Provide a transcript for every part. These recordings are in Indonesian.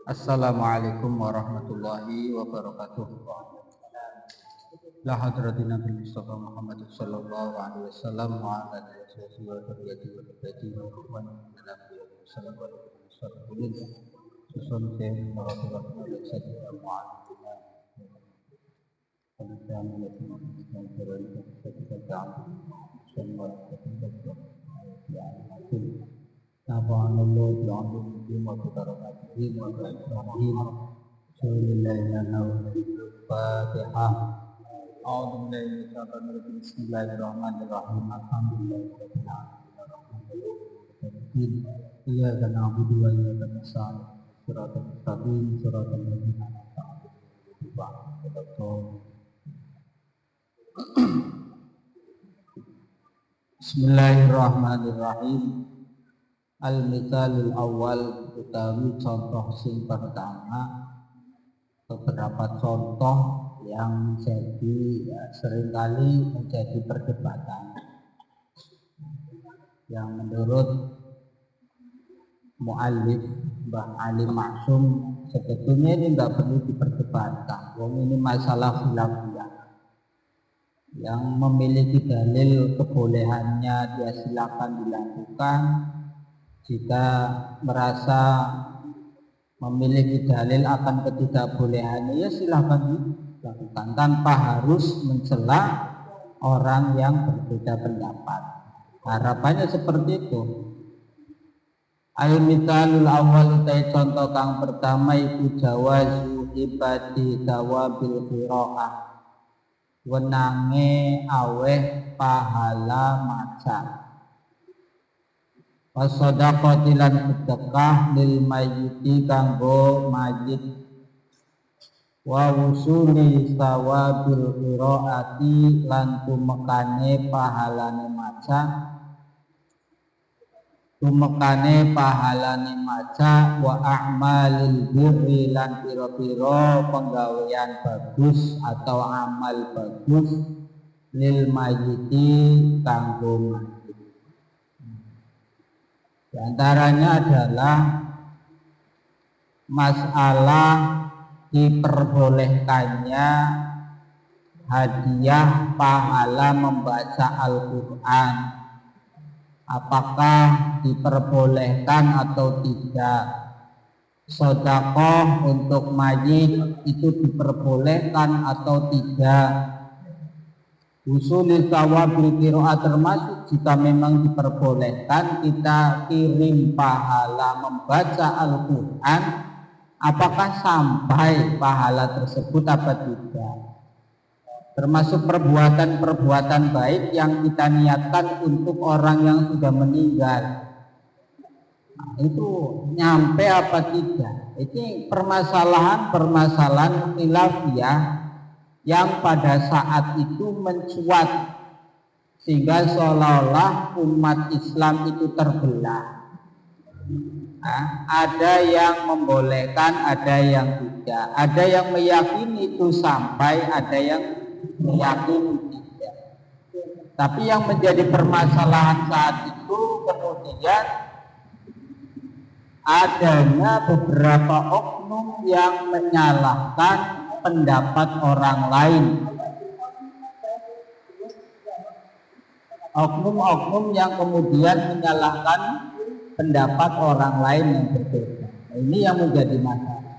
Assalamualaikum warahmatullahi wabarakatuh. La hadratin Nabi Mustafa Muhammad sallallahu alaihi wasallam wa ala alihi wa sahbihi wa tabi'in wa ikhwan nabi sallallahu alaihi wasallam. Susun sen warahmatullahi wabarakatuh. Nafa'anallahu bi'alumih wa bibarakatuh wa bi'akramihi Fatihah. A'udzu billahi minasyaitonir rajim. Bismillahirrahmanirrahim. Alhamdulillahirabbil alamin. Iyyaka na'budu wa iyyaka nasta'in. Shiratal mustaqim, shiratal ladzina an'amta 'alaihim. Bismillahirrahmanirrahim. Al-mithalul awal utawi contoh sing pertama, beberapa contoh yang seringkali menjadi perdebatan yang menurut mu'allif Mbah Ali Maksum sebetulnya ini nggak perlu diperdebatkan. Ini masalah khilafiyah yang memiliki dalil kebolehannya dia silakan dilakukan. Jika merasa memiliki dalil akan ketidakbolehannya, ya silahkan dilakukan tanpa harus mencela orang yang berbeda pendapat. Harapannya seperti itu. Al-mithalul awal utai contoh kang pertama iku jawazu ibadi tawabil qiraah. Wenange aweh pahala maca. Wasodaqati lan sedekah lil mayyiti kanggo mayit wa wusuli sawabil qiraati lan tumekane pahalane maca wa a'malil birri lan pira-pira penggawean bagus atau amal bagus lil mayyiti kanggo mayit. Di antaranya adalah masalah diperbolehkannya hadiah pahala membaca Al-Quran. Apakah diperbolehkan atau tidak? Sedekah untuk mayit itu diperbolehkan atau tidak? Usul tawabil qiraat termasuk jika memang diperbolehkan kita kirim pahala membaca Al-Quran, apakah sampai pahala tersebut apa tidak? Termasuk perbuatan-perbuatan baik yang kita niatkan untuk orang yang sudah meninggal. Nah, itu nyampe apa tidak? Ini permasalahan khilafiyah yang pada saat itu mencuat sehingga seolah-olah umat Islam itu terbelah. Nah, ada yang membolehkan, ada yang tidak, ada yang meyakini itu sampai, ada yang meyakini tidak. Tapi yang menjadi permasalahan saat itu kemudian adanya beberapa oknum yang menyalahkan pendapat orang lain, oknum-oknum yang kemudian menyalahkan pendapat orang lain yang berbeda. Ini yang menjadi masalah.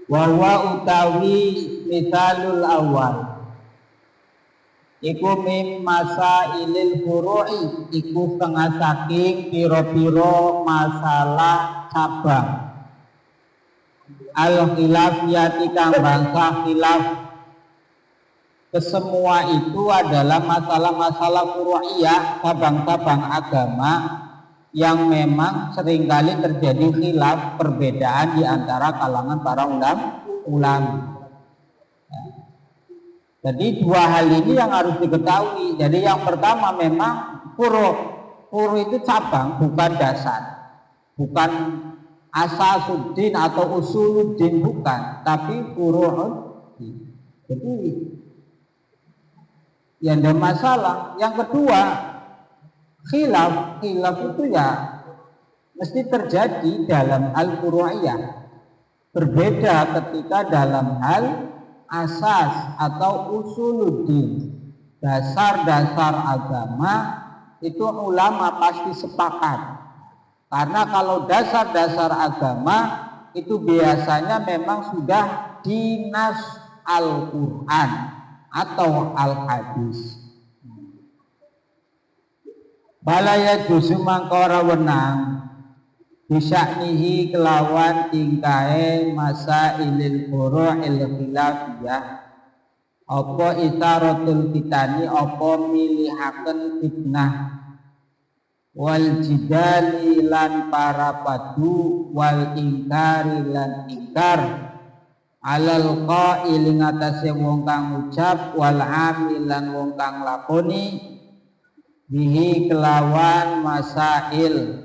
Wa utawi mithalul awal iku mim masailil furu'i, iku setengah saking piro-piro masalah cabang al-khilafiyati kang bangsa khilaf. Kesemua itu adalah masalah-masalah furu'iyah, cabang-cabang agama yang memang seringkali terjadi khilaf, perbedaan di antara kalangan para ulama. Jadi dua hal ini yang harus diketahui. Jadi yang pertama memang furu' itu cabang, bukan dasar, bukan asasuddin atau usuluddin, bukan, tapi furu'uddin. Jadi yang ada masalah. Yang kedua, khilaf itu ya mesti terjadi dalam hal furu'iyah. Berbeda ketika dalam hal asas atau usuluddin, dasar-dasar agama, itu ulama pasti sepakat. Karena kalau dasar-dasar agama itu biasanya memang sudah dinas Al-Quran atau Al-Hadis. Balaya jusu mangkora wenang bisya'nihi kelawan tingkae masa ilil furu'il khilafiyah apa isaratul fitani apa milihaken fitnah wal jidali lan para padu wal ingkari lan ingkar alal qail ngatasé wong kang ucap wal amil lan wong kang lakoni bihi kelawan masail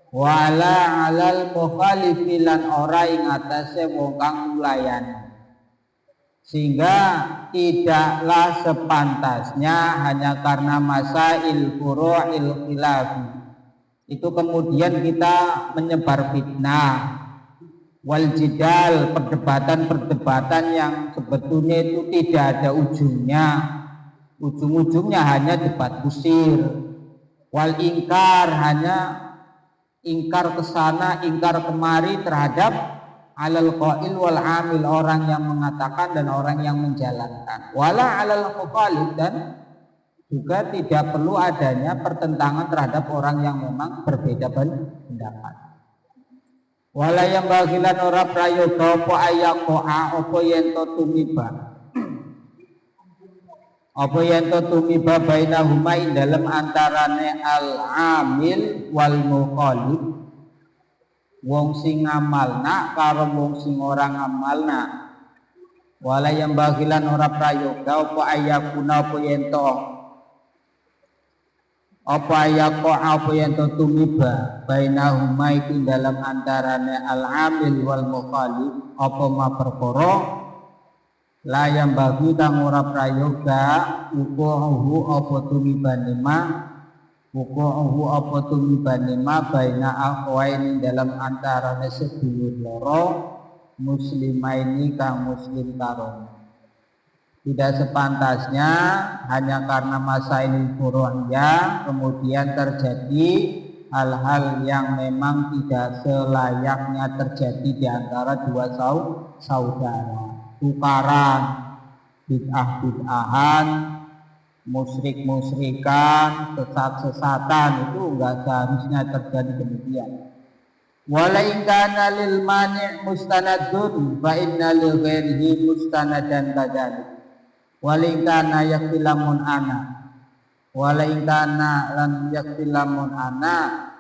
wala alal mukhalifi lan ora ing atase wong kang mulayani, sehingga tidaklah sepantasnya hanya karena masail furu'il khilafi itu kemudian kita menyebar fitnah wal jidal, perdebatan-perdebatan yang sebetulnya itu tidak ada ujungnya, ujung-ujungnya hanya debat kusir, wal ingkar, hanya ingkar ke sana, ingkar kemari terhadap alal qail wal amil, orang yang mengatakan dan orang yang menjalankan, wala alal mukhalif, dan juga tidak perlu adanya pertentangan terhadap orang yang memang berbeda pendapat. Wala yang bagilan ora prayoga apa ayakoa apa yento tumiba apa yento tumiba bainahuma ing dalam antarane al-amil wal mukhalif, wong sing ngamalna karo wong sing ora ngamalna. Wala yang bagilan ora prayoga apa ayakuna apa yento tumiba bainahuma ing dalam antarane al-amil wal mukhalif apa ma perkara la yang bagi kang ora prayoga ukuhu apa tumibane ma baina akhwaini dalam antarane sedulur loro muslimaini kang muslim karo. Tidak sepantasnya hanya karena masail furu'iyah kemudian terjadi hal-hal yang memang tidak selayaknya terjadi di antara dua saudara. Tukaran, bid'ah-bid'ahan, musyrik-musyrikan, sesat-sesatan, itu enggak seharusnya terjadi demikian. Wala in kana lil mani' mustanadun fa inna lil ghairihi mustanadan kadzalik. Wala in kana yaktilamun ana. Wala in kana lan yaktilamun ana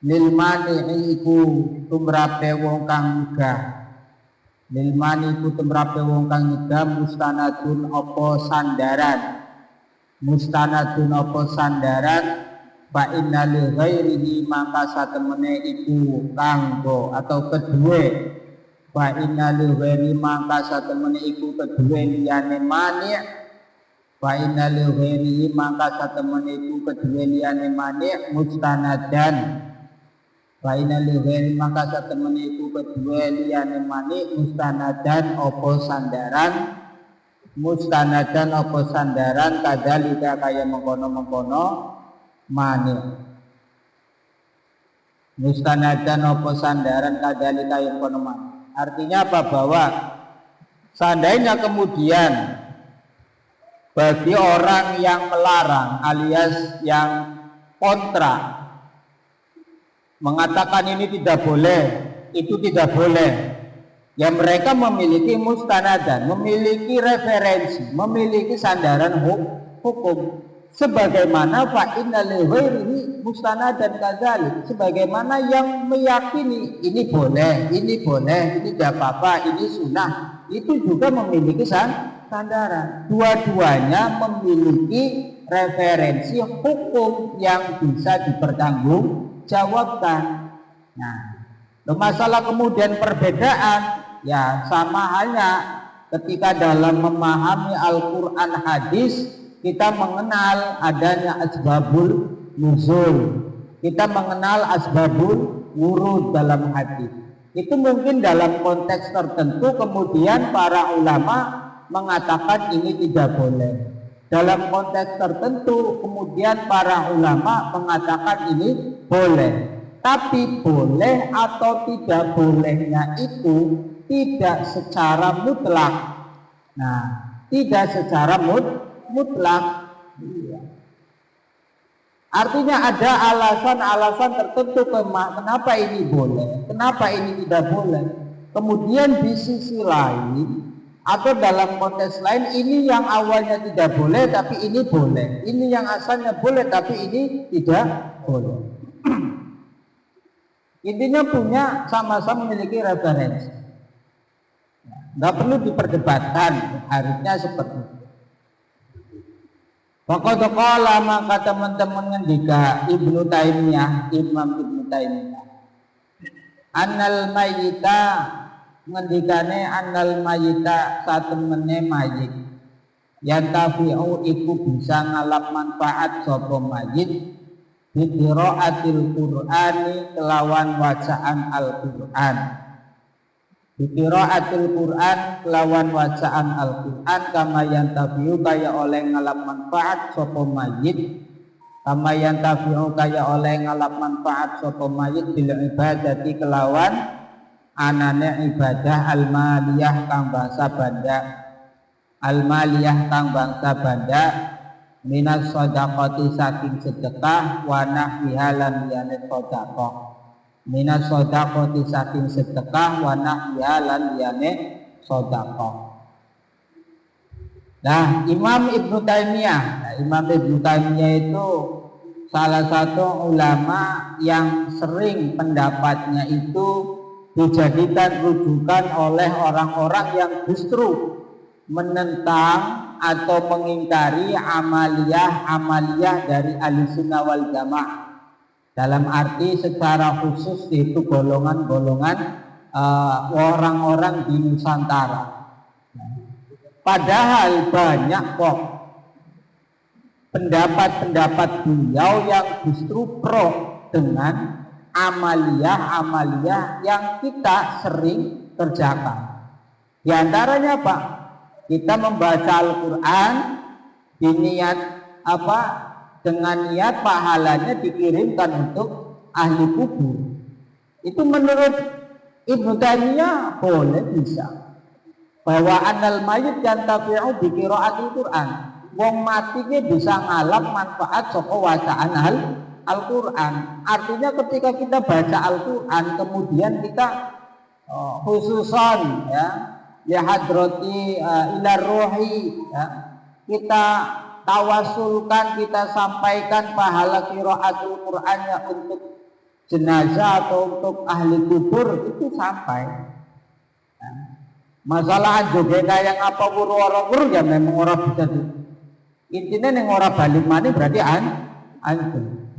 lil mani' iku tumrape wong kang nyegah. Lil mani iku tumrape wong kang nyegah mustanadun apa sandaran. Mustanadun apa sandaran fa inna li ghairihi maka satemene iku kanggo atau kedue fa inna li ghairi maka satemene iku kedue liyane mani fa inna li ghairi maka satemene iku kedue liyane mani mustanadan fa inna li ghairi maka satemene iku kedue liyane mani mustanadan apa sandaran kadzalika kaya mengkono-mengkono mani mustanadan apa sandaran kadzalika yang kono mani. Artinya apa? Bahwa seandainya kemudian bagi orang yang melarang alias yang kontra mengatakan ini tidak boleh, itu tidak boleh, ya mereka memiliki mustanadan, memiliki referensi, memiliki sandaran hukum. Sebagaimana fa inna li ghairihi mustanadan kadzalik, sebagaimana yang meyakini ini boleh, ini tidak apa-apa, ini sunnah, itu juga memiliki sandaran. Dua-duanya memiliki referensi hukum yang bisa dipertanggungjawabkan. Nah, masalah kemudian perbedaan ya sama halnya ketika dalam memahami Al-Qur'an hadis kita mengenal adanya asbabul nuzul, kita mengenal asbabul wurud dalam hadis. Itu mungkin dalam konteks tertentu kemudian para ulama mengatakan ini tidak boleh. Dalam konteks tertentu kemudian para ulama mengatakan ini boleh. Tapi boleh atau tidak bolehnya itu tidak secara mutlak. Nah, tidak secara mutlak. Artinya ada alasan-alasan tertentu kenapa ini boleh, kenapa ini tidak boleh. Kemudian di sisi lain atau dalam konteks lain ini yang awalnya tidak boleh tapi ini boleh. Ini yang asalnya boleh tapi ini tidak boleh. Intinya punya sama-sama memiliki referensi. Nggak perlu diperdebatkan, harusnya seperti itu. Pokoknya kalau maka teman-teman ngendika Ibnu Taimiyah, Imam Ibnu Taimiyah, annal mayyita ngendikane annal mayyita satemene mayit yantafi'u iku bisa ngalap manfaat sapa mayit bi qiraatil Qur'ani kelawan wacaan Al-Qur'an. Bi qiraatil Qur'an kelawan wacaan Al-Qur'an kama yantafi'u kaya oleh ngalap manfaat sapa mayit kama yantafi'u kaya oleh ngalap manfaat sapa mayit bil ibadati kelawan anane ibadah al-maliyah kang bangsa banda al-maliyah kang bangsa banda minas shadaqati saking sedekah wa nahwiha lan liyane sedekah minas shadaqati saking sedekah wa nahwiha lan liyane sedekah. Nah, Imam Ibnu Taimiyah itu salah satu ulama yang sering pendapatnya itu dijadikan rujukan oleh orang-orang yang justru menentang atau mengingkari amaliyah dari Ahlussunnah wal Jamaah. Dalam arti secara khusus itu golongan-golongan orang-orang di Nusantara. Padahal banyak kok pendapat-pendapat beliau yang justru pro dengan amaliyah yang kita sering kerjakan. Di antaranya apa? Kita membaca Al-Quran diniat apa? Dengan niat pahalanya dikirimkan untuk ahli kubur. Itu menurut Ibnu Taimiyah boleh bisa. Bahwa annal mayyit yantafi'u bi qiraatil Qur'an. Wong mati ki bisa ngalap manfaat saka wacaan Al-Quran. Artinya ketika kita baca Al-Quran kemudian kita khususon ya hadrati ila ruhi ya, kita tawasulkan, kita sampaikan pahala qiraatul Qur'annya untuk jenazah atau untuk ahli kubur itu sampai ya. Masalah juga yang apa wuru-wuru ya memang orang bisa intinya yang orang balik mana berarti antum.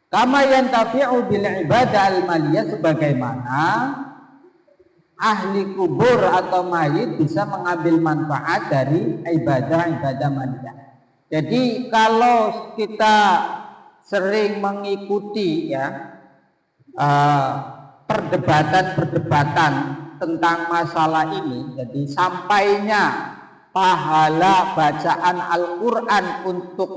Kama yantafi'u bil ibadah al-maliyah sebagaimana ahli kubur atau mayit bisa mengambil manfaat dari ibadah maliyah. Jadi kalau kita sering mengikuti ya perdebatan tentang masalah ini, jadi sampainya pahala bacaan Al-Quran untuk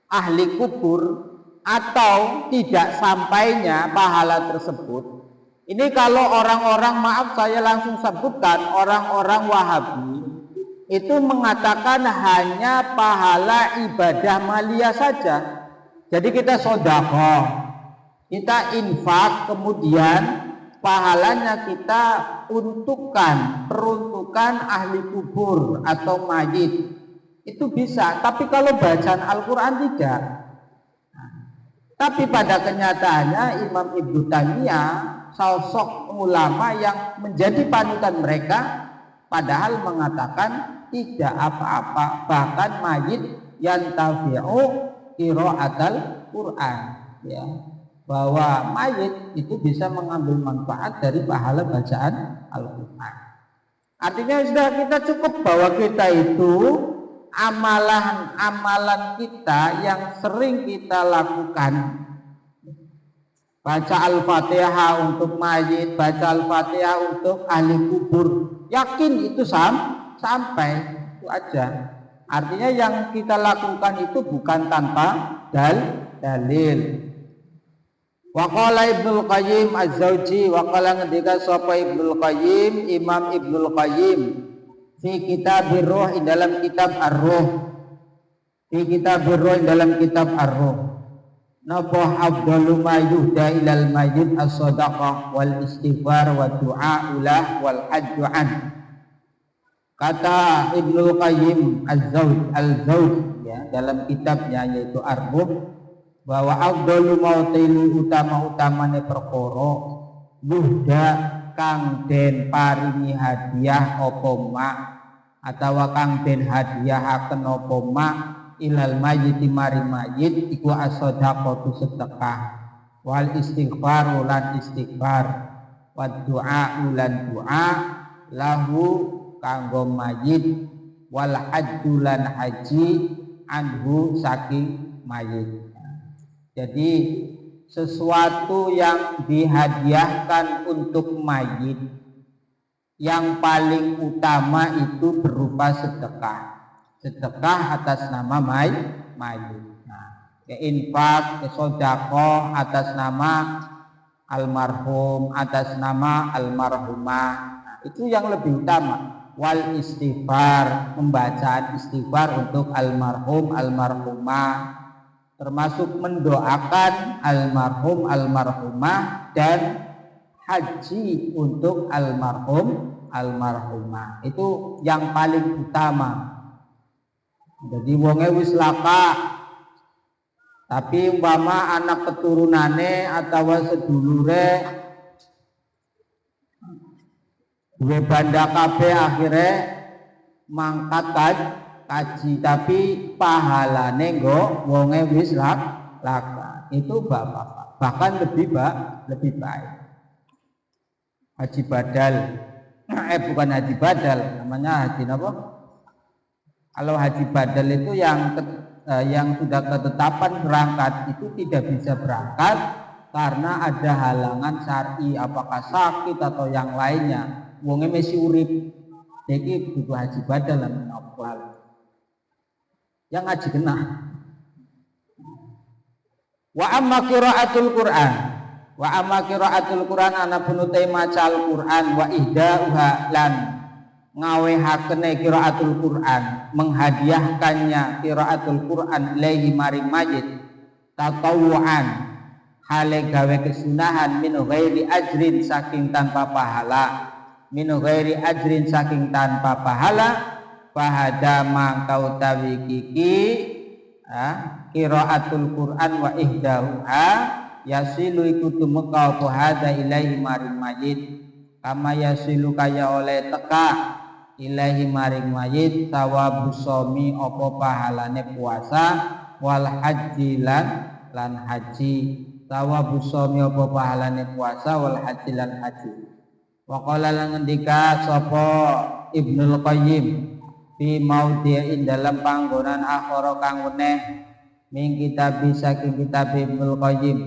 ahli kubur atau tidak sampainya pahala tersebut. Ini kalau orang-orang, maaf saya langsung sebutkan, orang-orang Wahabi itu mengatakan hanya pahala ibadah maliyah saja. Jadi kita sedekah, kita infak, kemudian pahalanya kita peruntukan ahli kubur atau mayit. Itu bisa, tapi kalau bacaan Al-Quran tidak. Tapi pada kenyataannya Imam Ibnu Taimiyah sosok ulama yang menjadi panutan mereka, padahal mengatakan tidak apa-apa, bahkan mayit yantafi'u qiraatal Quran ya, bahwa mayit itu bisa mengambil manfaat dari pahala bacaan Al-Quran. Artinya sudah kita cukup bahwa kita itu amalan kita yang sering kita lakukan. Baca Al-Fatihah untuk mayit, baca Al-Fatihah untuk ahli kubur. Yakin itu sampai, itu aja. Artinya yang kita lakukan itu bukan tanpa dalil. Wa qala Ibnul Qayyim Az-Zawji, wa qala ngendika sapa Ibnul Qayyim, Imam Ibnul Qayyim fi Kitabir Ruh, dalam kitab Ar-Ruh. Fi Kitabir Ruh, dalam kitab Ar-Ruh. Napa afdalu ma yuhda ilal mayyit as-shadaqah wal istighfar wa du'a ulah wal hajju an. Kata Ibnul Qayyim Az-Zawj ya, dalam kitabnya yaitu Ar-Ruh, bahwa afdalu mautailu utama-utamane perkara yuhda kang den paringi hadiah apa mak atawa kang den hadiahaken apa mak ilal mayyit mari mayyit iku as-shadaqatu sedekah wal istighfar lan istighfar wa du'a lan du'a lahu kanggo mayyit wal hajju lan haji anhu saking mayyit. Jadi sesuatu yang dihadiahkan untuk mayit yang paling utama itu berupa sedekah. Sedekah atas nama mayit. Nah, infak, sedekah atas nama almarhum, atas nama almarhumah. Nah, itu yang lebih utama. Wal istighfar, pembacaan istighfar untuk almarhum, almarhumah, termasuk mendoakan almarhum, almarhumah, dan haji untuk almarhum, almarhumah. Itu yang paling utama. Jadi wonge wis laka, tapi umpama anak keturunane atau sedulure duwe banda kabeh akhirnya mangkat kaji, tapi pahalane nggo wonge wis laka. Itu bapak, bahkan lebih baik. Haji badal, bukan haji badal, namanya haji apa? Kalau haji badal itu yang sudah ketetapan berangkat itu tidak bisa berangkat karena ada halangan syar'i, apakah sakit atau yang lainnya. Wonge masih urip, jadi butuh haji badal lan nopal. Yang haji kena. Wa amma qiraatul Qur'an. Wa amma qiraatul Qur'an ana punute maca Al-Qur'an wa ihda'uha lan ngawehakene qiraatul Qur'an, menghadiahkannya qiraatul Qur'an ilaihi maring mayit tatawuan hale gawe kesunahan min ghairi ajrin saking tanpa pahala, min ghairi ajrin saking tanpa pahala. Fahada mangkau tawi kiki qiraatul Qur'an wa ihdahuha yasilu iku tumeka apa hada ilaihi maring mayit kama yasilu kaya oleh teka ilaihi maring mayit sawabu somi apa pahalane puasa wal haji lan haji. Sawabu somi apa pahalane puasa wal haji lan haji. Wa qala lan ngendika sapa Ibnul Qayyim fi maudhi'in dalam panggonan akhara kang weneh min kitab saking kitab Ibnul Qayyim.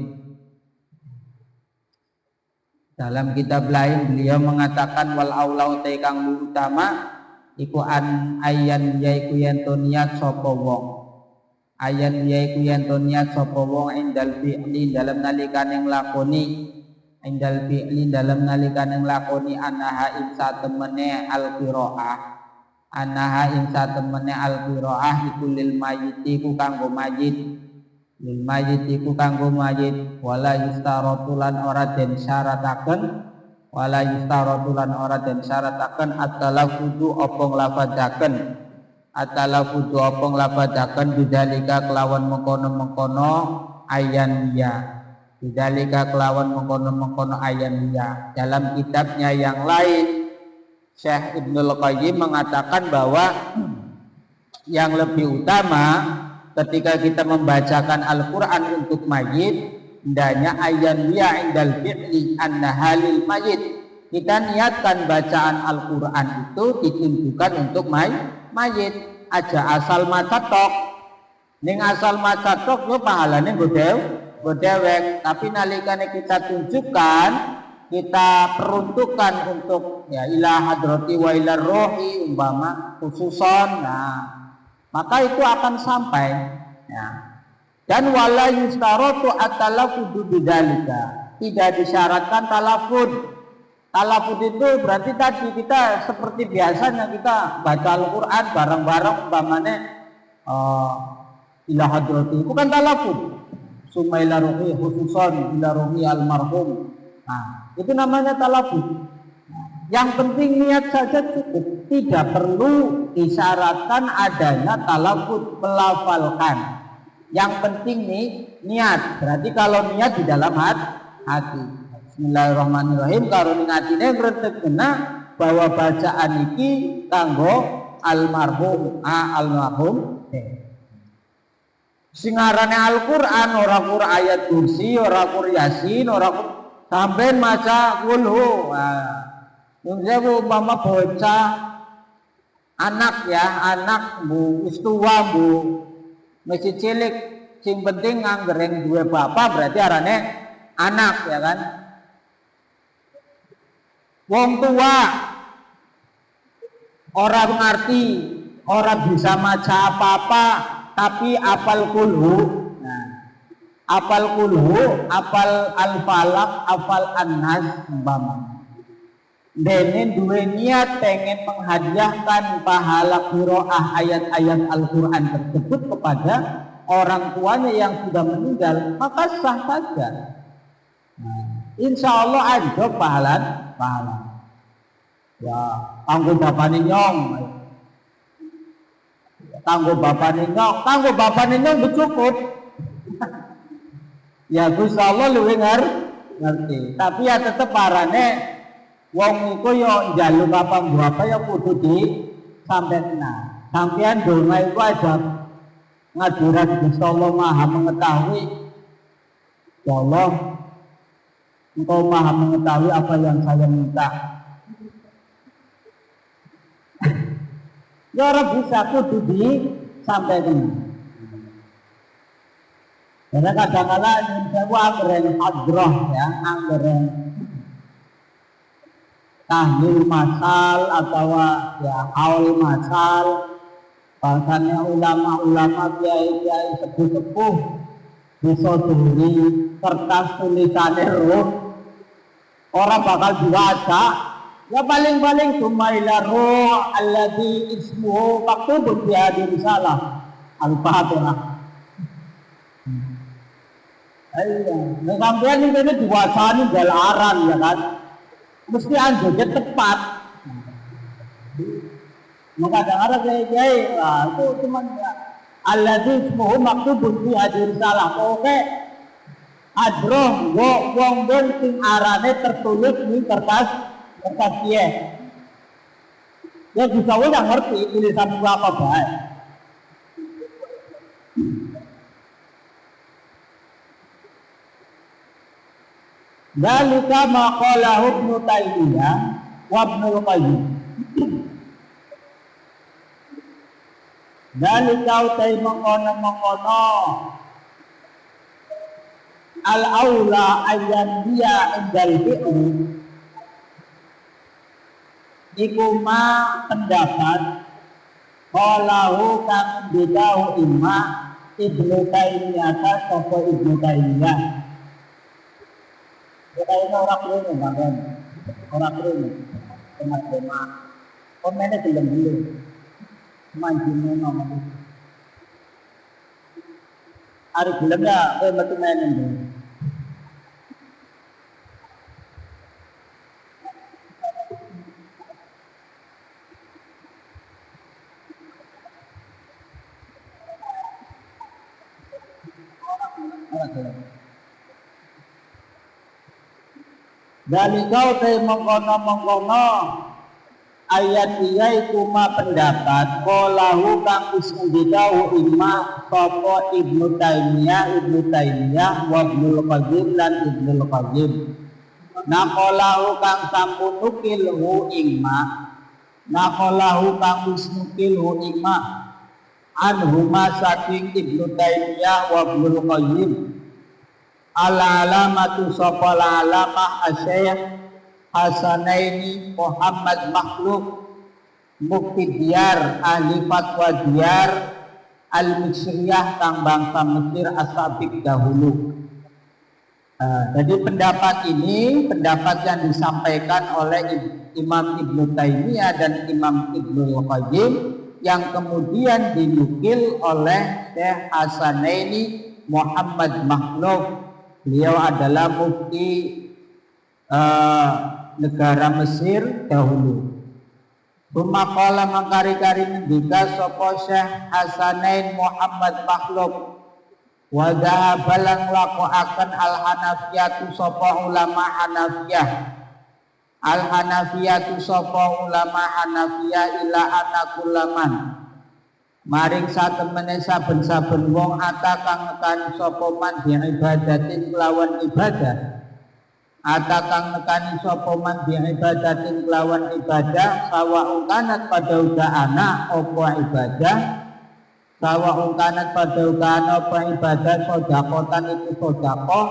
Dalam kitab lain beliau mengatakan wal aulau te kang utama iku an ayan yaiku yen to niat sapa wong. Ayan yaiku yen to niat sapa wong indal fi'li dalam nalikane nglakoni, indal fi'li dalam nalikane nglakoni anaha ing satemene al-qiraah. Anaha ing satemene al-qiraah iku lil mayyiti ku kanggo mayit, lil mayyiti ku kanggo mayit wala yustaratulan ora den syarataken, wala yustaratulan ora den syarataken at-talaffuzu apa nglafadzaken, at-talaffuzu apa nglafadzaken bidzalika kelawan mengkono-mengkono ayan ya, bidzalika kelawan mengkono-mengkono ayan ya. Dalam kitabnya yang lain Syekh Ibnul Qayyim mengatakan bahwa yang lebih utama ketika kita membacakan Al-Quran untuk mayit hendaknya ayan ya indal fi'li anna halil mayit. Kita niatkan bacaan Al-Quran itu ditunjukkan untuk mayit. aja asal maca tok. Ning asal maca tok yo pahalane nggo dewek, tapi nalikane kita tunjukkan, kita peruntukkan untuk ya ila hadrati wa ila rohi umpama khususon, nah maka itu akan sampai ya. Dan wala yustaratu at-talaffudu bidzalika, tidak disyaratkan talafud. Talafud itu berarti tadi kita seperti biasanya kita baca Al-Quran bareng-bareng umpamanya ila hadrati, itu kan talafud. Summa ila ruhi khususon ila ruhi almarhum. Nah, itu namanya talafud. Yang penting niat saja cukup, tidak perlu disyaratkan adanya talafud melafalkan. Yang penting nih niat. Berarti kalau niat di dalam hati. Bismillahirrahmanirrahim. Karo ning atine ngrentekna bahwa bacaan iki kanggo almarhum, sing arane Al-Qur'an ora Qur'an ayat kursi, ora Qur'an Yasin, ora sampean maca kulhu. Nunggu umpama bocah anak ya, anak bu wis tuwa bu masih cilik, sing penting nganggereng duwe bapak berarti arane anak ya kan. Wong tua orang ngerti, orang bisa maca apa-apa, tapi apal kulhu. Nah, apal kulhu, apal al-falaq, apal an-nas umpama. Dene duwe niat pengen menghadiahkan pahala qiraah ayat-ayat Al-Qur'an tersebut kepada orang tuanya yang sudah meninggal, maka sah saja. Nah, insya Allah ada pahala. Ya, kanggo bapane nyong. Kanggo bapane nyong cukup. Ya Gusti Allah luwih ngerti. Tapi ya tetep parane wong iku yo njaluk apa ya kudu di sampena. Sampeyan donga iku aja ngadurat Gusti Allah Maha mengetahui. Ya Allah, Engkau Maha mengetahui apa yang saya minta. Ya ora bisa kudu di sampaikan. Karena kadang-kadang saya anggeren hadroh ya, anggeren tahlil masal atau ya haul masal, bahasanya ulama-ulama kiai-kiai sepuh-sepuh bisa duri kertas tulisannya roh, orang bakal diwaca ya paling-paling sumaila roh alladhi ismuhu maktubun fi hadhihi risalah al-fatihah. Ayo, nah sampean ini diwacani galaran ya kan, mesti anjurnya tepat. Maka ada kiai itu cuma alladzi ismuhu maktubun fi hadhihi risalah. Oke, adroh wong sing arane tertulis di kertas kiye. Ya bisa udah ngerti tulisan apa bae. Dalika maqalahu Ibnu Taimiyah wa Ibnu Qayyim. Dalika utai mengkono al-aula ayyan dia indal fi'li iku ma pendapat qalahu kang bidahu imma Ibnu Taimiyah sapa Ibnu Taimiyah. Kita orang kru bangun, orang kru tema komennya belum manjine nomor itu. Hari belum ya, betul main ini. Dari kau teh mengkono ayat dia iku ma pendapat qalahu kang ismudikahu imma sapa Ibnu Taimiyah wa Ibnu Qayyim lan Ibnu Qayyim. Naqalahu kang sampun nukil hu imma, naqalahu kang ismukil hu imma anhuma saking Ibnu Taimiyah wa Ibnu Qayyim al-alamatu sapa alamah Asy-Syaikh Hasanaini Muhammad Makhluk Mufti Diyar ahli fatwa Diyar al-Misriyah kang bangsa Mesir asabik dahulu. Jadi pendapat ini pendapat yang disampaikan oleh Imam Ibnu Taimiyah dan Imam Ibnu Qayyim yang kemudian dinukil oleh Syekh Hasanaini Muhammad Makhluk. Beliau adalah mufti negara Mesir dahulu. Rumaqala mangkari-kari ngendika sapa Syekh Hasanain Muhammad Makhluk wa dhahabalan lakoaken al-Hanafiyatu sapa ulama Hanafiyah al-Hanafiyatu sapa ulama Hanafiyah ila anakulaman maring satemene saben-saben wong ata kang nekani sapa man bi ibadatin kelawan ibadah ata kang nekani sapa man bi ibadatin kelawan ibadah sawa kanat pada uga anak apa ibadah sawa kanat pada uga anak apa ibadah sedekatan itu sedekah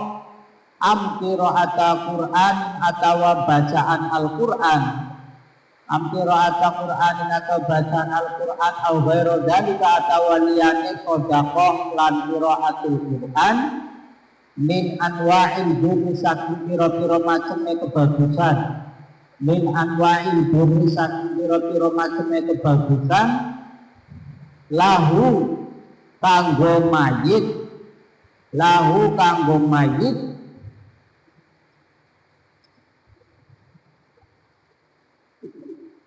am qiraata Quran atawa bacaan Al-Qur'an am qiraata Quran atau bacaan Al-Qur'an au ghairu dzalika atawa liyane sedekah lan qiraatul Qur'an min anwa'il birri saking pira-pira maceme kebagusan min anwa'il birri saking pira-pira maceme kebagusan lahu kanggo mayit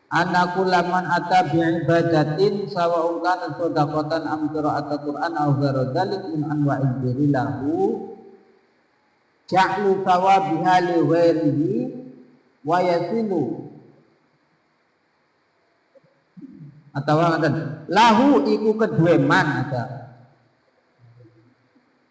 anakulaman ata bi ibadatin sawa'un kana sedekatan am qira'at Qur'an aw ghairu dzalik min anwa'il birri lahu ja'lu thawabiha li ghairihi wa yasilu atau ngaten lahu iku kedue man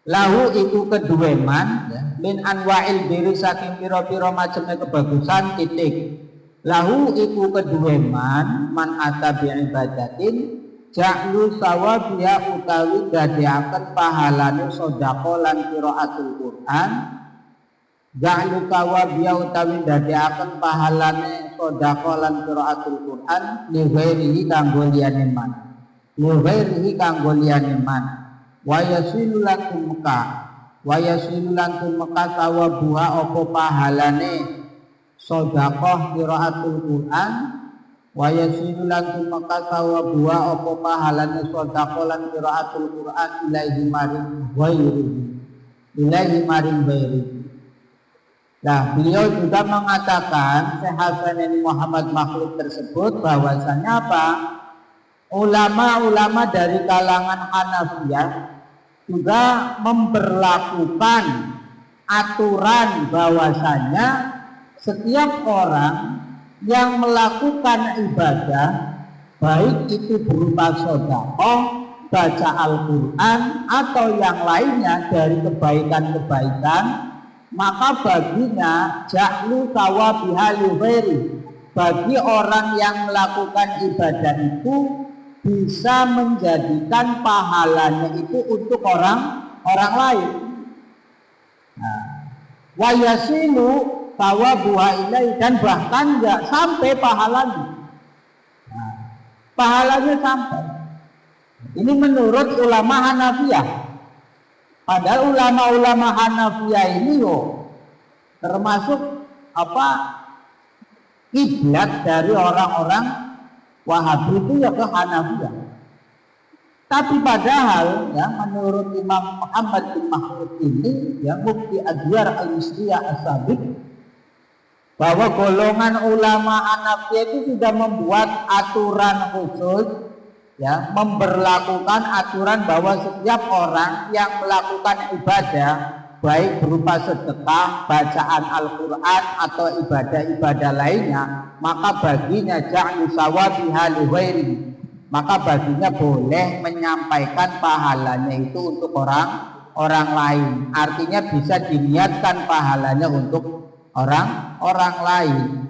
lahu iku kedue man ya, min anwa'il birri saking pira-pira maceme kebagusan titik lahu iku kedue man ata bi ibadatin ja'lu thawabiha utawi dadiaken pahalane sedekah lan qiraatul Qur'an ja'lu thawabiha utawi dadiaken pahalane sedekah lan qiraatul Qur'an li ghairihi kanggo liyane man wa yasilu lan tumeka thawabuha apa pahalane sedekah qiraatul Qur'an wa yasilu lan tumeka thawabuha apa pahalane sedekah lan qiraatul Qur'an ilaihi maring ghairihi. Nah, beliau juga mengatakan Syekh Hasanain Muhammad Makhluk tersebut bahwasanya apa? Ulama-ulama dari kalangan Hanafiyah juga memberlakukan aturan bahwasanya setiap orang yang melakukan ibadah baik itu berupa sedekah, baca Al-Qur'an atau yang lainnya dari kebaikan-kebaikan maka baginya ja'lu thawabiha li ghairi bagi orang yang melakukan ibadah itu bisa menjadikan pahalanya itu untuk orang lain. Wa yasilu thawabuha ilai dan bahkan enggak sampai pahalanya. Pahalanya sampai. Ini menurut ulama Hanafiyah. Padahal ulama-ulama Hanafiyah ini termasuk kiblat dari orang-orang Wahabi itu ya ke Hanafiyah. Tapi padahal ya menurut Imam Muhammad bin Makhluk ini yang Mufti Diyar al-Misriyah as-Sabiq bahwa golongan ulama Hanafiyah itu sudah membuat aturan khusus ya, memberlakukan aturan bahwa setiap orang yang melakukan ibadah baik berupa sedekah, bacaan Al-Qur'an atau ibadah-ibadah lainnya, maka baginya ja'lu sawabiha li ghairihi. Maka baginya boleh menyampaikan pahalanya itu untuk orang lain. Artinya bisa diniatkan pahalanya untuk orang lain.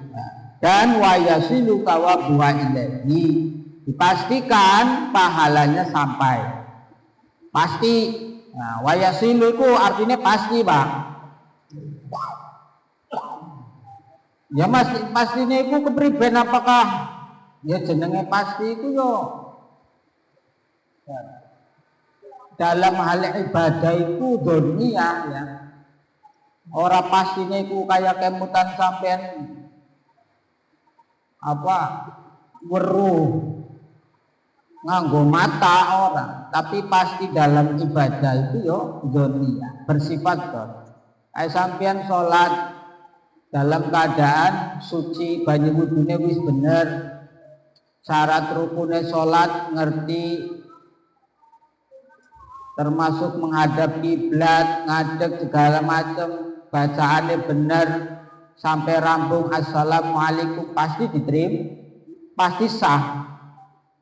Dan wa yasilu thawabuha ilaihi dipastikan pahalanya sampai pasti. Nah, wayasilu itu artinya pasti, Pak. Ya mas, pastinya itu kepriben apakah ya jenenge pasti itu yo dalam hal ibadah itu dunia ya. Orang pastinya itu kayak kemutan sampean apa weruh nganggo mata orang, tapi pasti dalam ibadah itu yo dunia bersifat don. Kayak sampean sholat dalam keadaan suci, banyu wudune wis bener, syarat rukune sholat ngerti, termasuk menghadap kiblat, ngadeg segala macam, bacaannya bener sampai rampung assalamualaikum pasti diterima, pasti sah,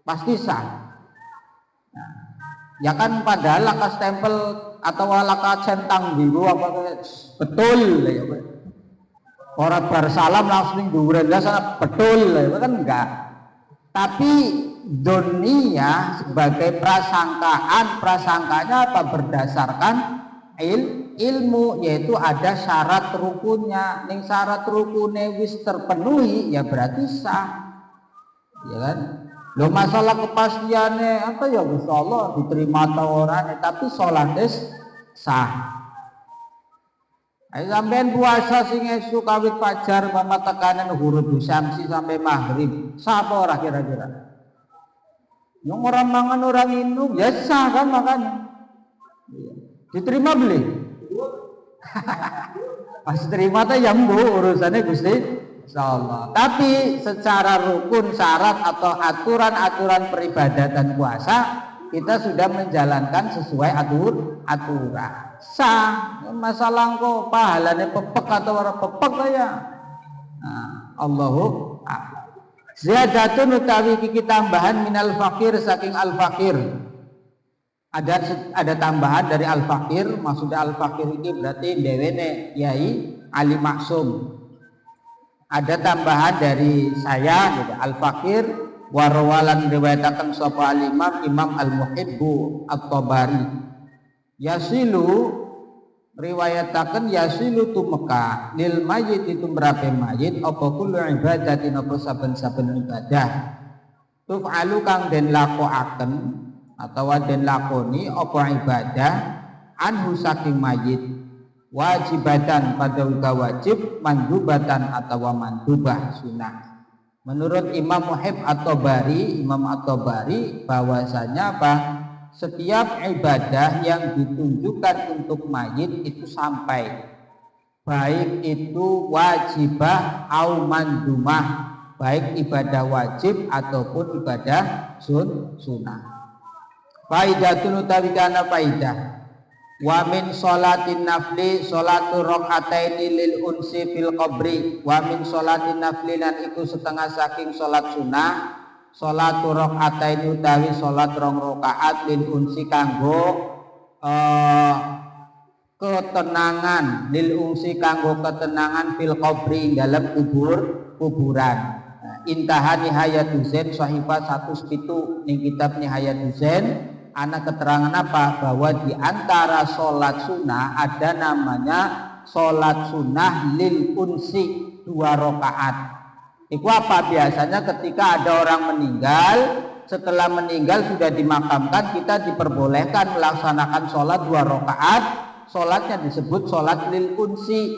pasti sah. Nah, ya kan padahal laka stempel atau laka centang biru apa betul ya. Orang bersalam langsung diurendah sana betul ya kan enggak. Tapi dunia sebagai prasangkanya apa berdasarkan ilmu, yaitu ada syarat rukunnya. Ning syarat rukunnya wis terpenuhi ya berarti sah. Ya kan? Lo masalah kepastiannya apa ya Gusti Allah diterima atau orang, tapi sholatnya sah. Ayo sampean puasa sing esuk kawit fajar mama tekanan huruf syamsi sampai maghrib. Sapa ora kira-kira? Yang orang mangan orang minum ya sah kan makanya. Diterima beli? Pas terima teh ya mbu urusannya Gusti insyaallah. Tapi secara rukun syarat atau aturan-aturan peribadatan puasa kita sudah menjalankan sesuai aturan. Sah, masalah kok pahalanya pepek atau orang pepek ya. Nah, Allahu a'lam. Ziyadatun utawi kiki tambahan minal fakir saking al fakir. Ada tambahan dari al fakir, maksudnya al fakir ini berarti dewene Yai Ali Maksum. Ada tambahan dari saya gitu, al fakir warwalan riwayatakan sapa al Imam al Muhibbu at-Tabari. Yasilu riwayataken yasilu tumeka lil mayit itu merape mayit apa kullu ibadatin apa saben-saben ibadah tuf'alu kang den lakokaken atawa den lakoni apa ibadah anhu saking mayit wajibatan pada wajib mandubatan atawa mandubah sunah. Menurut Imam Muhib at-Tabari, Imam at-Tabari bahwasanya apa? Setiap ibadah yang ditunjukkan untuk mayit itu sampai, baik itu wajibah au mandumah, baik ibadah wajib ataupun ibadah sunnah. Faidatun utawi kana faidah. Wa min sholatin nafli sholatu rakaataini lil unsi fil qabri. Wa min sholatin nafli lan iku setengah saking sholat sunnah. Sholatu rakaataini utawi sholat rong rakaat lil unsi kanggo ketenangan, lil unsi kanggo ketenangan fil qabri dalam kuburan. Intaha Nihayat Husain Sahifah 107 ning kitab Nihayat Husain ana keterangan apa? Bahwa di antara sholat sunnah ada namanya sholat sunnah lil unsi 2 rakaat. Itu apa? Biasanya ketika ada orang meninggal, setelah meninggal sudah dimakamkan, kita diperbolehkan melaksanakan sholat 2 rakaat. Sholatnya disebut sholat lil unsi.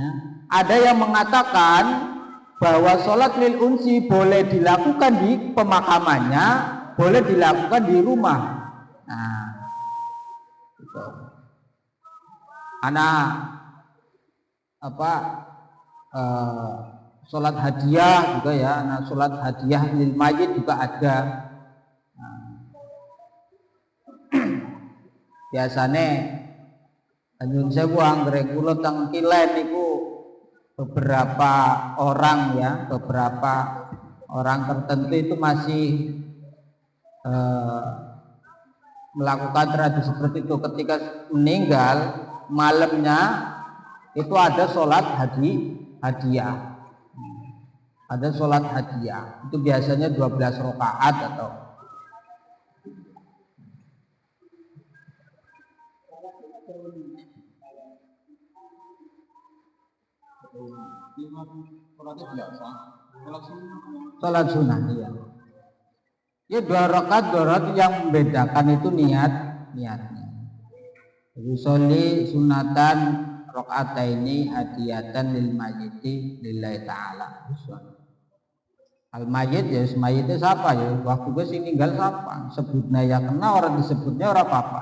Nah, ada yang mengatakan bahwa sholat lil unsi boleh dilakukan di pemakamannya, boleh dilakukan di rumah. Nah, gitu. Sholat hadiah juga ya. Nah, sholat hadiah lil mayit juga ada. Nah, biasanya anjun sewu anggrek kula teng Kilen niku beberapa orang ya, beberapa orang tertentu itu masih melakukan tradisi seperti itu. Ketika meninggal malamnya itu ada sholat hadiah. Ada sholat hadiah, itu biasanya 12 rakaat atau sholat sunnah. Iya. Ya 2 rakaat yang membedakan itu niatnya. Yusolli sunatan rakaataini hadiyatan lil mayyiti lillahi ta'ala. Al mayyit ya mayitnya siapa ya? Waktu gue sing ninggal siapa? Sebutna ya kena, orang disebutnya orang apa-apa.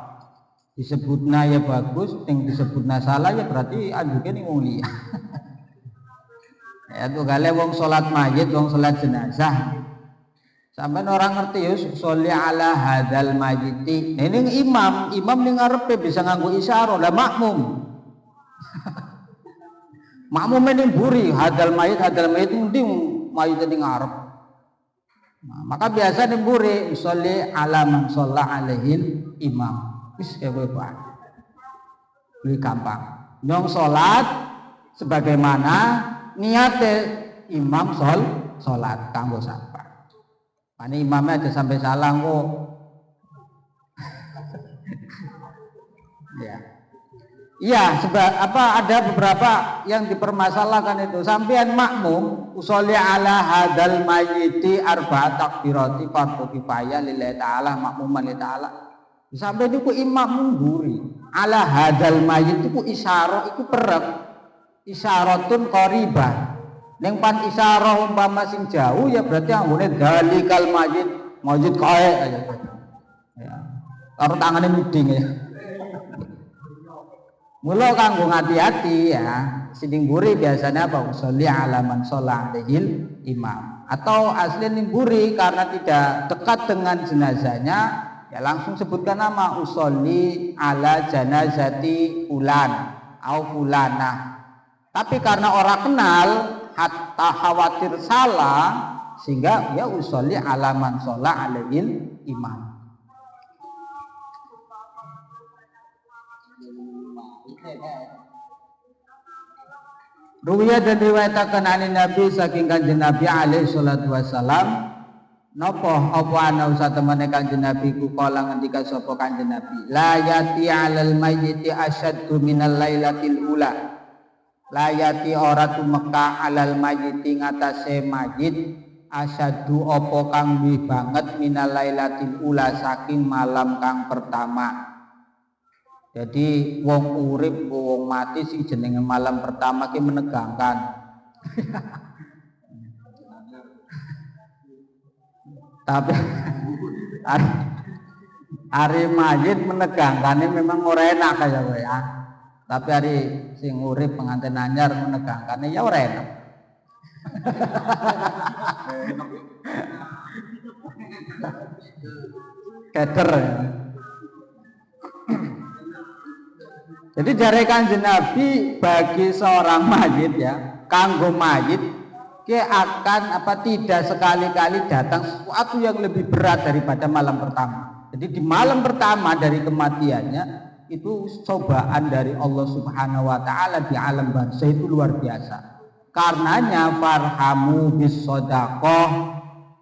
Disebutna ya bagus, yang disebutna salah ya berarti anjuknya nih mulia. Ya tuh kali wong sholat mayit, wong sholat jenazah. Sampai orang ngerti ya, sholli ala hadal mayyiti. Nah, ini imam ning ngarepe bisa nganggo isyarah, lah makmum. Makmum ning buri hadal mayit ndi mayit ning ngarep. Nah, maka biasa ning buri sholli ala man shalla alaihil imam. Wis kowe Pak. Lebih gampang. Nyong salat sebagaimana niate imam salat kanggo sapa. Ini imamnya aja sampai salah kok. Ya. Iya, sebab ada beberapa yang dipermasalahkan itu. Sampean makmum usolli ala hadal mayyiti arba'at takbirati fardhu kifayah lillahi ta'ala makmuman lillahi ta'ala. Sampai niku imam mungguri. Ala hadal mayyit iku isyarah iku perek. Isyaratun qaribah. Neng pan isyarah umpama sing jauh ya berarti anggone dalikal majid kae aja. Ya. Karo tangane miding ya. Mula kanggo hati-hati ya. Sing buri biasanya apa? Sholli ala man shalla alaihil imam. Atau asli ning buri karena tidak dekat dengan jenazahnya ya langsung sebutkan nama usolli ala janazati fulan au fulana. Tapi karena orang kenal hatta khawatir salah sehingga ya usolli ala man shalla alaihil imam. Ruwiya dan riwayataken anin Nabi saking Kanjeng Nabi alaihi salatu wasalam napa apa ana satemene Kanjeng Nabi ku kala ngendika sapa Kanjeng Nabi la yati alal mayyiti asyaddu minal lailatil ula la yati ora tumeka alal mayyiti ngatasé mayit asyaddu apa kang luwih banget minal lailatil ula saking malam kang pertama. Jadi wong urip wong mati sing jenenge malam pertama ki menegangkan. Tapi hari mayit menegangkannya memang ora enak kaya kowe ya. Tapi hari sing urip pengantin anyar menegangkannya ya ora enak. Keder ya. Jadi jare Kanjeng Nabi bagi seorang mayit ya, kanggo mayit ke akan tidak sekali-kali datang sesuatu yang lebih berat daripada malam pertama. Jadi di malam pertama dari kematiannya itu cobaan dari Allah Subhanahu wa taala di alam barzah itu luar biasa. Karenanya farhamu bis shadaqah,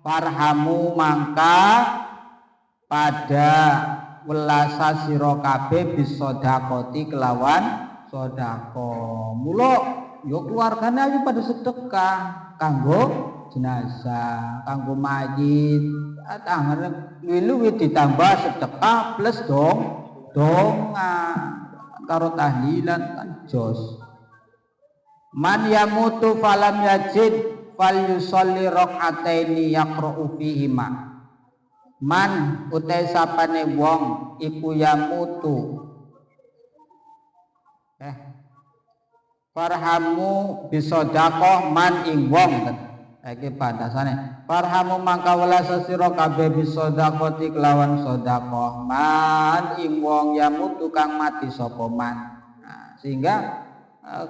farhamu mangka pada welasa sira kabeh bisodakoti kelawan sodako. Mula yo keluargane ayo pada sedekah kanggo jenazah, kanggo mayit. Tangan luwih ditambah sedekah plus donga karo tahlilan kan jos. Man yamutu falam yajid falyusolli rakaataini yaqra'u fihima. Man utai sapane wong iku yamutu farhamu bisodakoh man ing wong iki bandasane farhamu mangka welasa sira kabeh bisodakoti kelawan sodakoh man ing wong yamutu kang mati sapa man. Nah, sehingga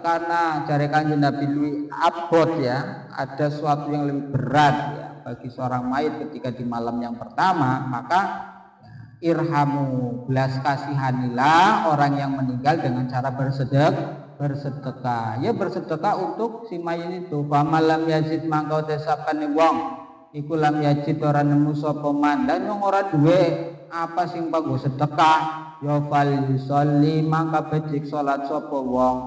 karena jare Kanjeng Nabi luwih abot ya, ada sesuatu yang lebih berat ya bagi seorang mayit ketika di malam yang pertama, maka irhamu belas kasihanilah orang yang meninggal dengan cara bersedekah. Ya bersedekah untuk si mayit itu. Pamalam yazid mangkau desapane wong iku lam yazid ora nemu sapa man. Lan wong ora duwe apa sing bagus sedekah ya fal yusolli mangka becik salat sapa wong.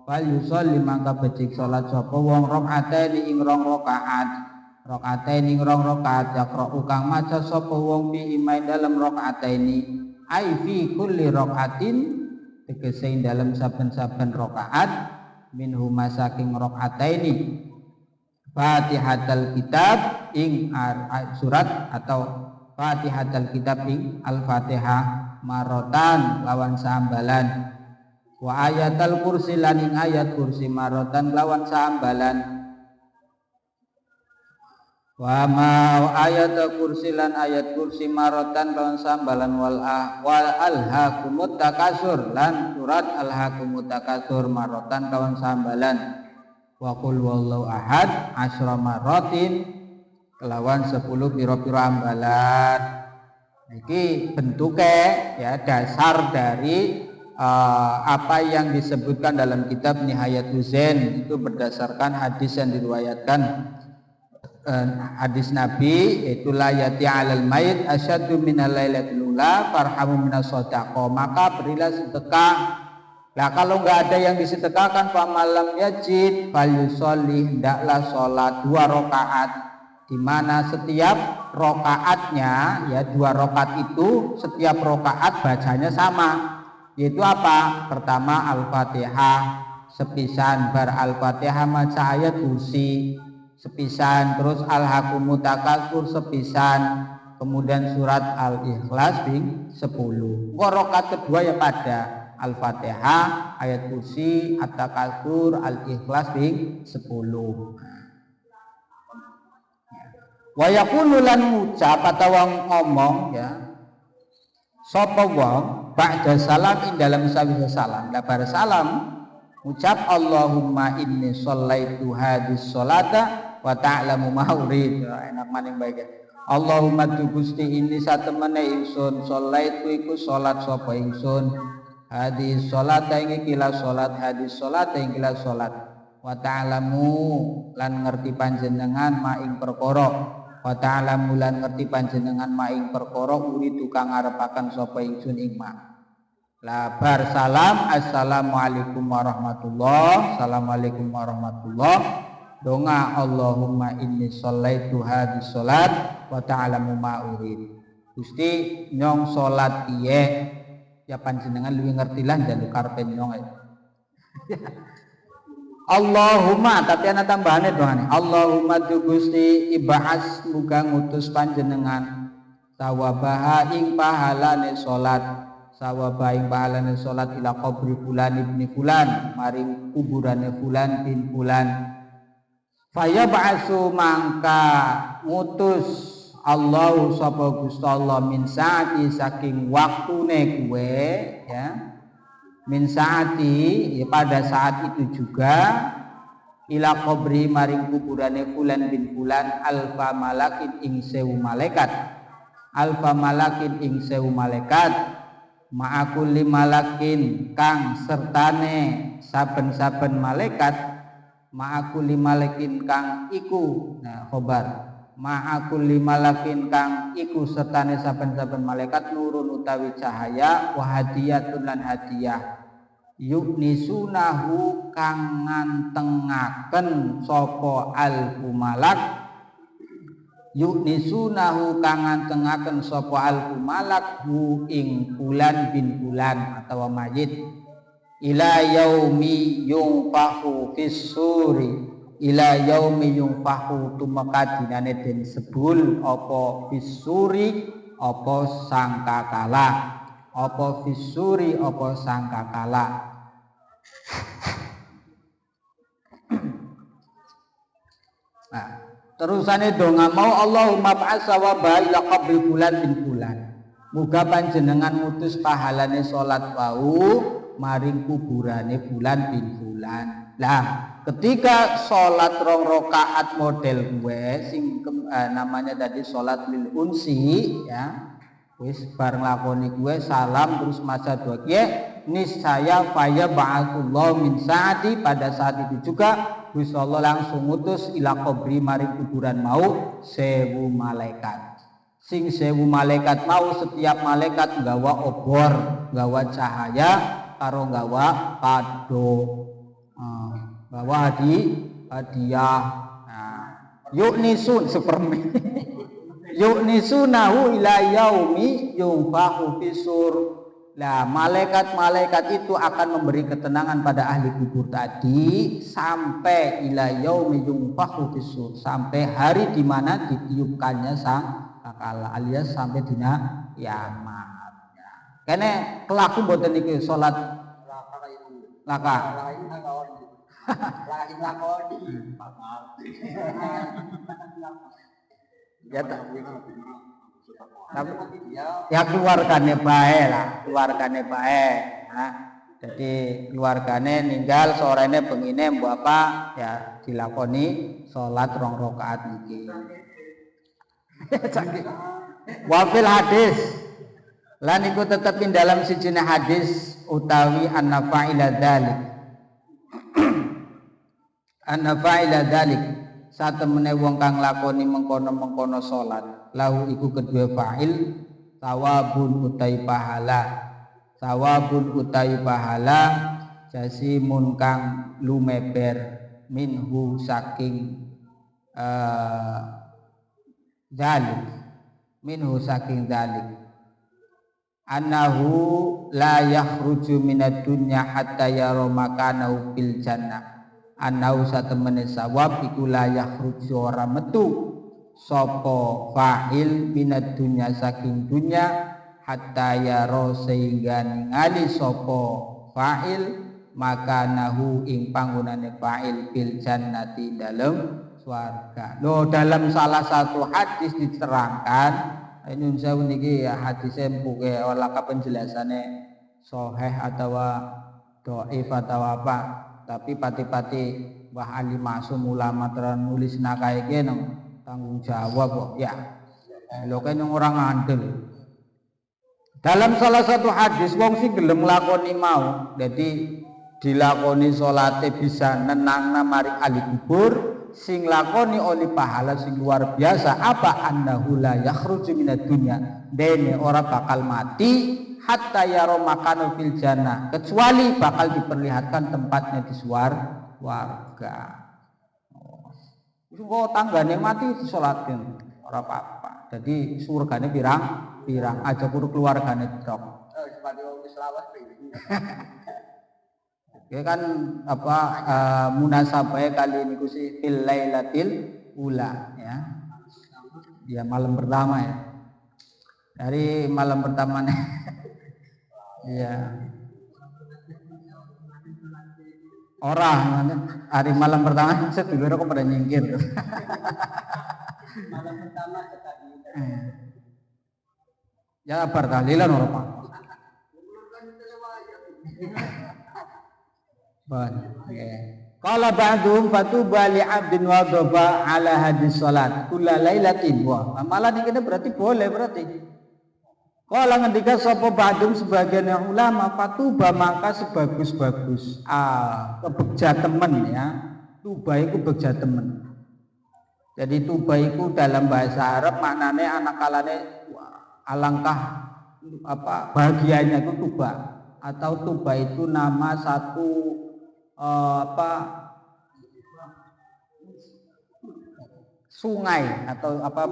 Fal yusolli mangka becik salat sapa wong rakaataini ing rong rakaat. Rakaataini ing rong rakaat yakra kang maca sapa wong fi imain dalam rakaataini. Ai fi kulli rakaatin tegese dalam saben-saben rakaat minhuma saking rakaataini Fatihatul Kitab ing surat atau Fatihatul Kitab ing Al-Fatihah marotan lawan sambalan wa ayatul kursi lan ing ayat kursi marotan lawan sambalan wa ma ayatul kursi lan ayat kursi marotan lawan sambalan wal alhaqumut takasur lan surat alhaqumut takasur marotan lawan sambalan wa qul wallahu ahad asyra marotin kelawan 10 piro-piro ambalan. Iki bentuknya ya dasar dari apa yang disebutkan dalam kitab Nihayatul Zain itu berdasarkan hadis yang diriwayatkan hadis Nabi yaitu la yati 'alal mayit asyaddu minal lailatul ula farhamu minas shadaqah, maka berilah sedekah. Nah kalau enggak ada yang disedekahkan famalam yajid fal yusolli hendaklah sholat 2 rakaat di mana setiap rakaatnya ya 2 rakaat itu setiap rakaat bacanya sama, yaitu apa? Pertama Al-Fatihah sepisan, bar Al-Fatihah maca ayat kursi sepisan, terus Al-Hakumut Takasur sepisan, kemudian surat Al-Ikhlas bing 10. Rakaat kedua ya pada Al-Fatihah, ayat kursi, At-Takasur, Al-Ikhlas bing 10. Wa yaqulu lan ngucap atawa ngomong ya sapa wong ba'da salam ing dalam sawise salam. Lah bar salam ucap Allahumma inni shallaitu hadis sholata wa ta'lamu ma urid. Enak maning baik. Allahumma tu Gusti ini satemene ingsun shallaitu iku salat sapa ingsun hadis sholata ing kila salat hadis sholata ing kila salat wa ta'lamu lan ngerti panjenengan ma ing perkara wa ta'lamu lan ngerti panjenengan ma ing perkara uri tukang ngarepaken sapa ingsun ing ma. La bar salam assalamualaikum warahmatullah, assalamualaikum warahmatullah, donga Allahumma inni shallaitu hadis salat wa ta'lamu ma urid. Gusti nyong salat piye ya panjenengan luwih ngerti lan jaluk karepe nyong. Allahumma tapi ana tambahane doane. Allahumma tu Gusti ibahas muga ngutus panjenengan sawabaha ing pahalane salat sawaba ing pahalane salat ila qabri fulan ibni fulan maring kuburane fulan bin fulan faya ba'su mangka ngutus Allah sapa Gusti Allah min saati saking waktune kuwe ya min saati ya pada saat itu juga ila qabri maring kuburane fulan bin fulan alfa malakin ing 1000 malaikat alfa malakin ing 1000 malaikat ma'akulli malakin kang sertane saben-saben malaikat ma'akulli malakin kang iku nah khobar ma'akulli malakin kang iku sertane saben-saben malaikat nurun utawi cahaya wa hadiyatun lan hadiah yuknisunahu kang ngantengaken sapa alfu malak yuknisunahu kang ngantengaken sapa alfu malak hu ing fulan bin fulan atau mayit ila yaumi yungfahu fis suri ila yaumi yungfahu tumeka dinane den sebul apa fis suri apa sangkakala apa fis suri apa sangkakala. Nah terusane donga mau Allahumma ba'ats sawaba ila qabri fulan bin fulan. Muga panjenengan ngutus pahalane salat wau maring kuburane fulan bin fulan. Lah, ketika salat 2 rakaat model gue sing namanya tadi salat lil unsi ya. Wis bar nglakoni gue salam terus maca doa kiye niscaya faya ba'atullah min saati, pada saat itu juga Gusti Allah langsung ngutus ila qabri maring kuburan mau 1000 malaikat. Sing 1000 malaikat mau setiap malaikat nggawa obor, nggawa cahaya karo nggawa kado. Nggawa hadiah. Yuk nisun seperti yuk nisunahu ila yaumi yunfahu fisur. Nah, malaikat-malaikat itu akan memberi ketenangan pada ahli kubur tadi sampai ila yaumi yunfahu fisur, sampai hari di mana ditiupkannya sang akala, alias sampai dina kiamat. Kene kelaku mboten iki salat laka. Ya tapi ya keluargane bae lah, keluargane bae. Nah, jadi keluargane ninggal sorene bengine mbok apa ya dilakoni salat 2 rakaat iki. Wafil hadis lan iku tetep ing dalam sijine hadis utawi an-nafa'ila dzalik. An-nafa'ila dzalik satemene wong kang lakoni mengkono-mengkono salat lahu iku kedua fa'il sawabun utai pahala, sawabun utai pahala jasimun kang lumeber minhu saking dzalik, minhu saking dzalik annahu la yakhruju minad dunya hatta yara makanahu fil jannah. Annahu satemene sawab iku la yakhruju ora metu sapa fa'il minad dunya saking dunya hatta yara sehingga ningali sapa fa'il makanahu ing panggonane fa'il fil jannati dalem swarga. Loh, dalam salah satu hadis diterangkan ini saya niki ya hadise mbuke ora penjelasane sahih atau dhaif atau apa, tapi pati-pati Mbah Ali Masum ulama terang nulis nakae iki nang tanggung jawab kok ya. Lho kene orang ngandel. Dalam salah satu hadis wong sing gelem nglakoni mau, dadi dilakoni salate bisa nenangna mari ahli kubur, sing lakoni oleh pahala sing luar biasa. Apa annahu la yakhruju minad dunya, dene ora bakal mati hatta yaro makanu fil jannah, kecuali bakal diperlihatkan tempatnya di warga. Kok tanggane mati disolatkan ora apa-apa. Jadi surgane pirang aja kudu keluargane tok. Ya kan apa munasabahnya kali ini kusi fil lailatil ula ya. Ya malam pertama ya. Dari malam pertama nih. Iya. Orang hari malam pertama sedulur aku pada nyingkir. Malam pertama tadi. Ya bertahlilan orang Pak. Qala ba'dhum fatuba li 'abdin wa dhaba 'ala hadis salat kullalailatin. Wah, amalan ini berarti boleh berarti. Qala ngendika sapa ba'dhum sebagian ulama fatuba maka sebagus-bagus kebegja temen ya. Tuba iku begja temen. Jadi tuba iku dalam bahasa Arab maknane anakalane alangkah apa bahagianya itu tuba, atau tuba itu nama satu sungai atau apa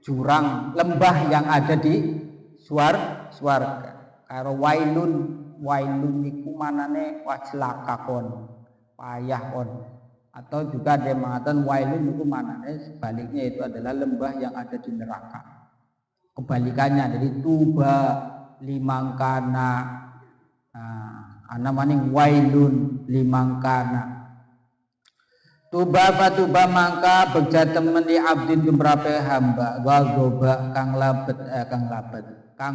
jurang lembah yang ada di swarga. Karo wailun niku manane wah celaka kon, payah kon. Atau juga ada yang mengatakan wailun niku manane sebaliknya itu adalah lembah yang ada di neraka. Kebalikannya dari tuba limangkana. Ana maning wailun limangkana. Tuba fatuba mangka begja temen li abdin beberapa hamba wa goba kang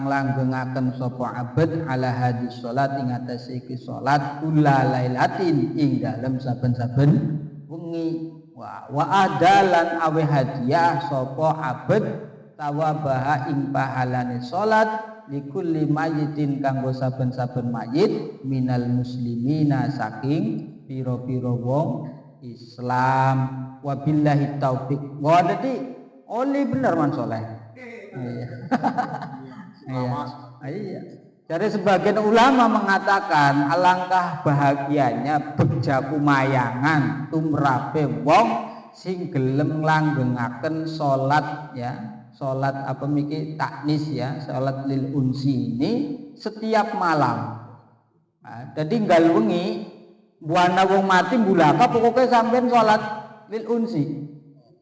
langgengaken sapa abad ala hadis salat ing atase iki salat kulalailatin ing dalem saben-saben wengi. Wa adalan awe hadiah sapa abad tawabaha ing pahalane salat likulli mayyitin kanggo saben-saben mayit minal muslimina saking pira-pira wong Islam. Wabillahi taufik. Wah dadi oli bener man soleh. Iya. Iya. Dari sebagian ulama mengatakan alangkah bahagianya begja kumayangan tumrape wong sing gelem langgengaken salat ya. Salat apa miki taknis ya, salat lil unsi ini setiap malam. Nah, jadi nggal wengi buana wong mati bulaka pokoknya sampean salat lil unsi.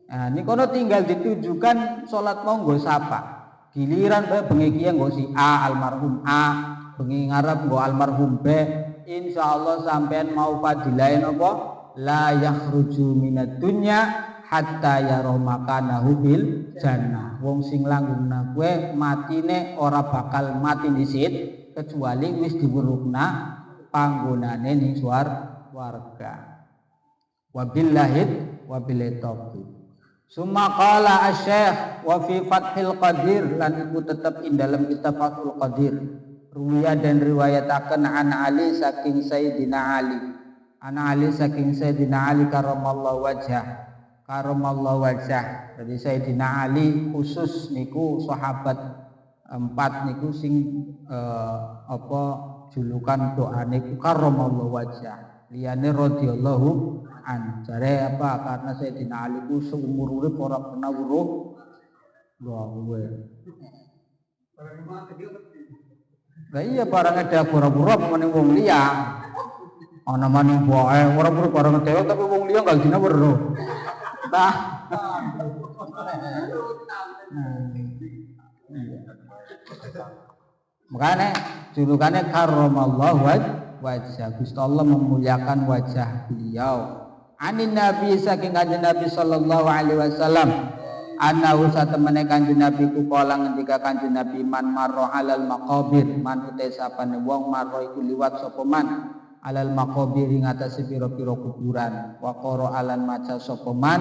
Nah, ini kono tinggal ditujukan salat monggo sapa. Giliran bengi kiye nggo si A almarhum A, bengi ngarep nggo almarhum B, insyaallah sampean mau fadilah napa? La yakhruju minad dunya hatta yara makanahu bil jannah. Wong sing langgengna kowe matine ora bakal mati dhisit kecuali wis diwurukna panggonane ning warga. Wabillahi taufiq. Summa qala asy-syekh wa fi Fathil Qadir lan iku tetep ing dalam kitab Fathul Qadir. Ruwiya dan riwayataken an Ali saking Sayyidina Ali. Ana Ali saking Sayyidina Ali karramallahu wajhah. Karramallahu wajhah. Jadi Sayyidina Ali khusus niku sahabat 4 niku sing apa julukan doane karramallahu wajhah. Liyane radhiyallahu an. Jare apa karena Sayyidina Ali ku seumur urip ora pernah weruh gawe. Lah iya barang ada pura-pura meneng wong liya. Ana maning wae ora perlu barang dewe tapi wong liya enggak dina weruh. Tah. Makanya julukannya karramallahu wajah. Gusti Allah memuliakan wajah beliau. Anin Nabi saking kanjeng Nabi sallallahu alaihi wasallam. Ana usa temene kanjeng Nabi ku kala ngendika kanjeng Nabi man marra alal maqabir man uta sapane wong marra iku liwat sapa man alal maqabir ing atase pira-pira kuburan wa qara alan maca sapa man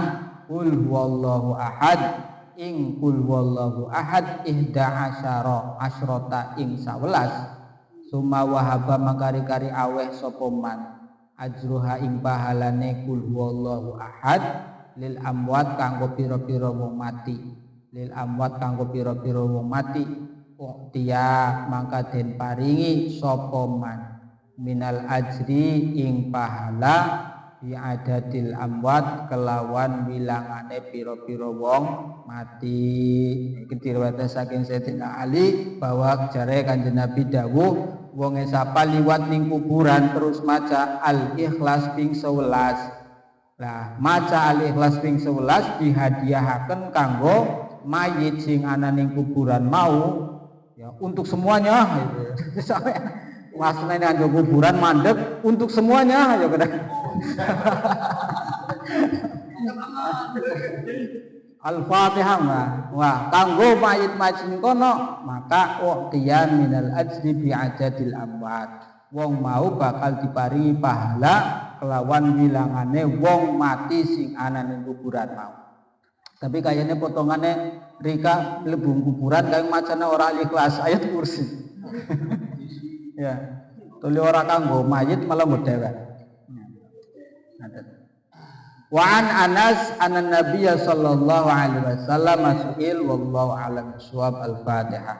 qul huwallahu ahad ing qul huwallahu ahad 11 asyrota ing 11 summa wahaba makari-kari aweh sapa man ajruha ing pahalane qul huwallahu ahad lil amwat kanggo pira-pira wong mati lil amwat kanggo pira-pira wong mati dia mangka den paringi sapa man minal ajri ing pahala bi adadil amwat kelawan wilangane pira-pira wong mati. Iki diriwayatkan saking Sayyidina Ali bahwa jare Kanjeng Nabi dawuh wong sapa liwat ning kuburan terus maca Al-Ikhlas ping 11. Lah maca Al-Ikhlas ping 11 dihadiahaken kanggo mayit sing ana ning kuburan mau ya untuk semuanya gitu. Wasna ini anjo kuburan mandek untuk semuanya ayo kada. Al-Fatihah wah kanggo mayit-mayit kono maka waqtiyan minal ajri bi adadil amwat. Wong mau bakal diparingi pahala kelawan wilangane wong mati sing ana ning kuburan mau. Tapi kayaknya potongannya rika mlebu kuburan kaya macane ora ikhlas ayat kursi. Ya, tuli ora kanggo mayit malah nggo dhewek. Wa an Anas anan Nabiy sallallahu alaihi wasallam masuil wallahu a'lam bishawab al-Fatihah.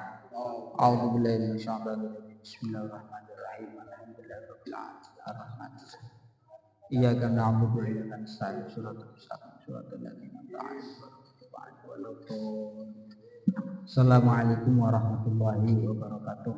A'udzu billahi minasyaitonir rajim. Bismillahirrahmanirrahim. Alhamdulillahirabbil alamin. Arrahmanirrahim. Iyyaka na'budu wa iyyaka nasta'in. Shiratal mustaqim. Shiratal ladzina an'amta 'alaihim. Assalamualaikum warahmatullahi wabarakatuh.